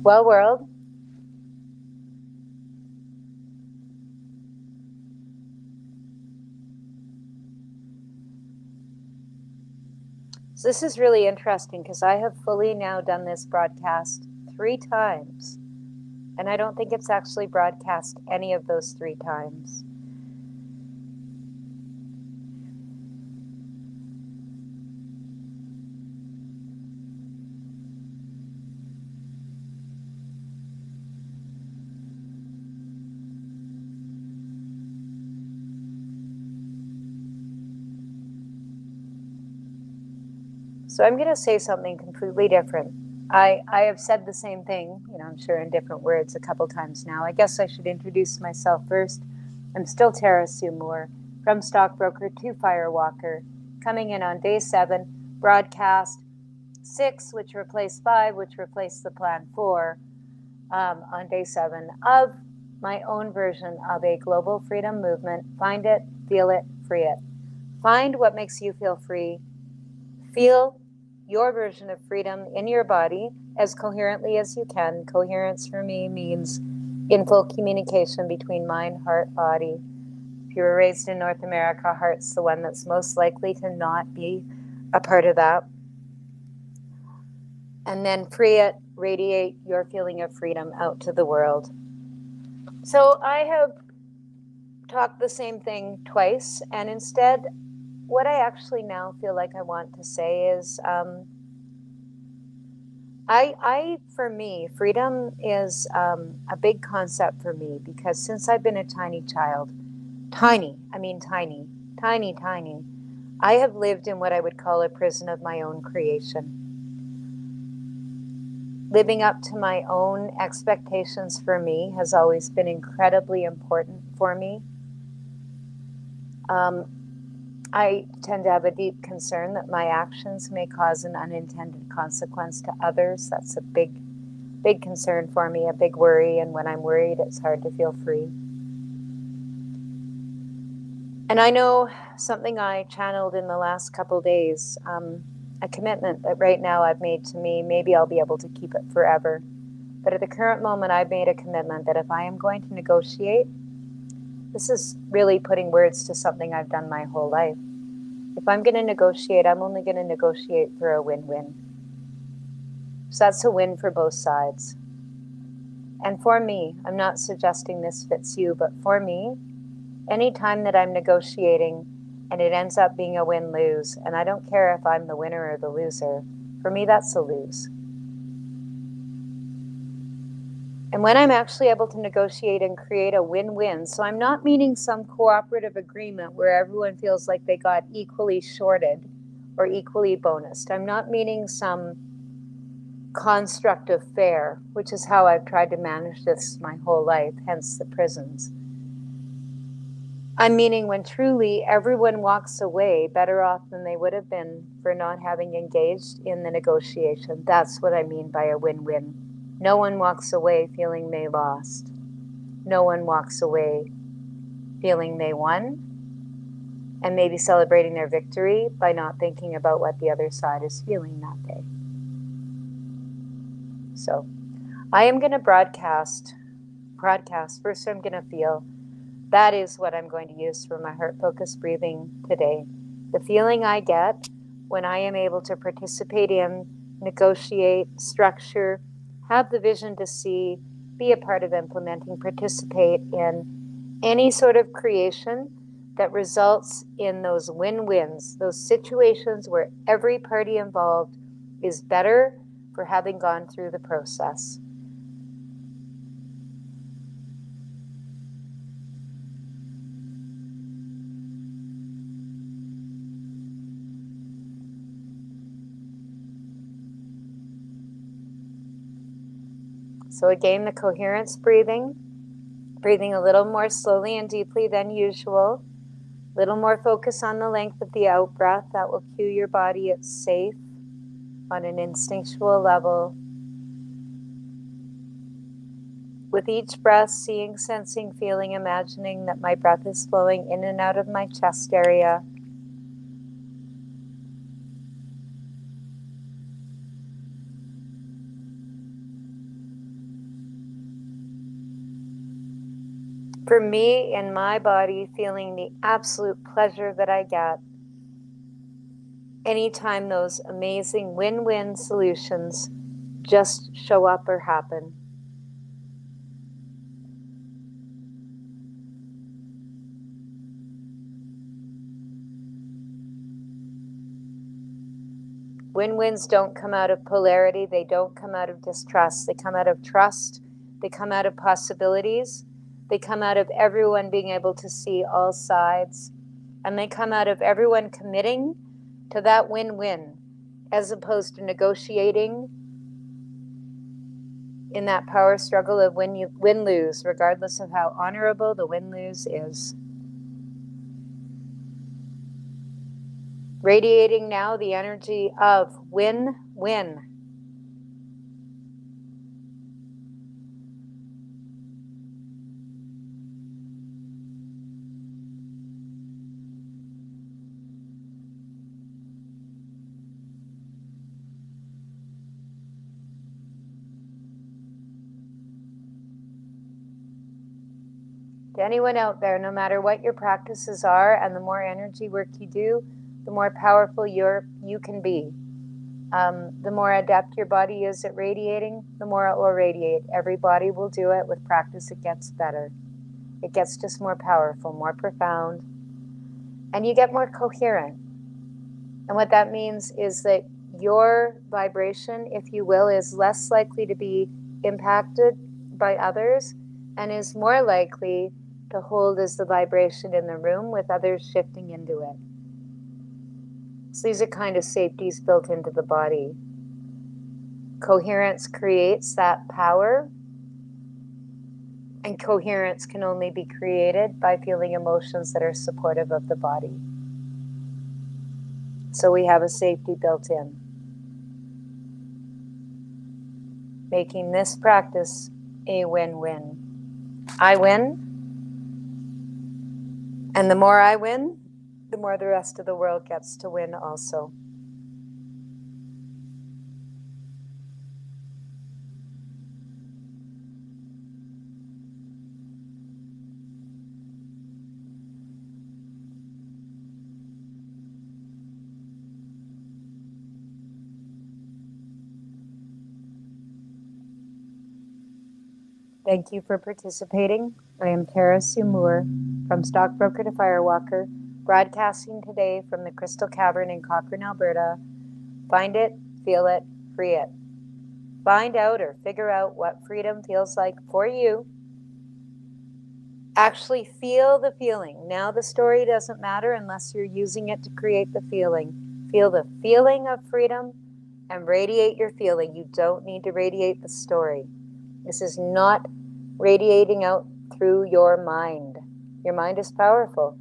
Well, world. So this is really interesting because I have fully now done this broadcast 3 times. And I don't think it's actually broadcast any of those 3 times. So I'm going to say something completely different. I have said the same thing, I'm sure in different words a couple times now. I guess I should introduce myself first. I'm still Tara Sue Moore, from Stockbroker to Firewalker, coming in on day 7, broadcast 6, which replaced 5, which replaced the plan 4, on day 7 of my own version of a global freedom movement. Find it, feel it, free it. Find what makes you feel free. Feel your version of freedom in your body as coherently as you can. Coherence for me means in full communication between mind, heart, body. If you were raised in North America, heart's the one that's most likely to not be a part of that. And then free it, radiate your feeling of freedom out to the world. So I have talked the same thing twice, and instead, what I actually now feel like I want to say is, for me, freedom is a big concept for me, because since I've been a tiny child, tiny, I have lived in what I would call a prison of my own creation. Living up to my own expectations for me has always been incredibly important for me. I tend to have a deep concern that my actions may cause an unintended consequence to others. That's a big concern for me, a big worry. And when I'm worried, it's hard to feel free. And I know something I channeled in the last couple days, a commitment that right now I've made to me. Maybe I'll be able to keep it forever. But at the current moment, I've made a commitment that if I am going to negotiate, this is really putting words to something I've done my whole life. If I'm going to negotiate, I'm only going to negotiate through a win-win. So that's a win for both sides. And for me, I'm not suggesting this fits you, but for me, anytime that I'm negotiating and it ends up being a win-lose, and I don't care if I'm the winner or the loser, for me, that's a lose. And when I'm actually able to negotiate and create a win-win, so I'm not meaning some cooperative agreement where everyone feels like they got equally shorted or equally bonused. I'm not meaning some construct of fair, which is how I've tried to manage this my whole life, hence the prisons. I'm meaning when truly everyone walks away better off than they would have been for not having engaged in the negotiation. That's what I mean by a win-win. No one walks away feeling they lost. No one walks away feeling they won and maybe celebrating their victory by not thinking about what the other side is feeling that day. So I am going to broadcast. First, I'm going to feel. That is what I'm going to use for my heart-focused breathing today. The feeling I get when I am able to participate in, negotiate, structure, have the vision to see, be a part of implementing, participate in any sort of creation that results in those win-wins, those situations where every party involved is better for having gone through the process. So again, the coherence breathing a little more slowly and deeply than usual, a little more focus on the length of the out breath. That will cue your body it's safe on an instinctual level. With each breath, seeing, sensing, feeling, imagining that my breath is flowing in and out of my chest area. For me, in my body, feeling the absolute pleasure that I get anytime those amazing win-win solutions just show up or happen. Win-wins don't come out of polarity. They don't come out of distrust. They come out of trust. They come out of possibilities. They come out of everyone being able to see all sides. And they come out of everyone committing to that win-win, as opposed to negotiating in that power struggle of win-lose, regardless of how honorable the win-lose is. Radiating now the energy of win-win. To anyone out there, no matter what your practices are, and the more energy work you do, the more powerful you can be. The more adept your body is at radiating, the more it will radiate. Every body will do it. With practice, it gets better. It gets just more powerful, more profound, and you get more coherent. And what that means is that your vibration, if you will, is less likely to be impacted by others and is more likely to hold as the vibration in the room with others shifting into it. So these are kind of safeties built into the body. Coherence creates that power, and coherence can only be created by feeling emotions that are supportive of the body. So we have a safety built in, making this practice a win-win. I win, and the more I win, the more the rest of the world gets to win also. Thank you for participating. I am Tara Sumur from Stockbroker to Firewalker, broadcasting today from the Crystal Cavern in Cochrane, Alberta. Find it, feel it, free it. Find out or figure out what freedom feels like for you. Actually feel the feeling. Now the story doesn't matter unless you're using it to create the feeling. Feel the feeling of freedom and radiate your feeling. You don't need to radiate the story. This is not radiating out through your mind. Your mind is powerful.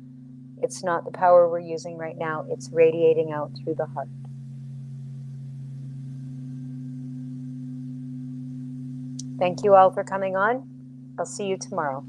It's not the power we're using right now. It's radiating out through the heart. Thank you all for coming on. I'll see you tomorrow.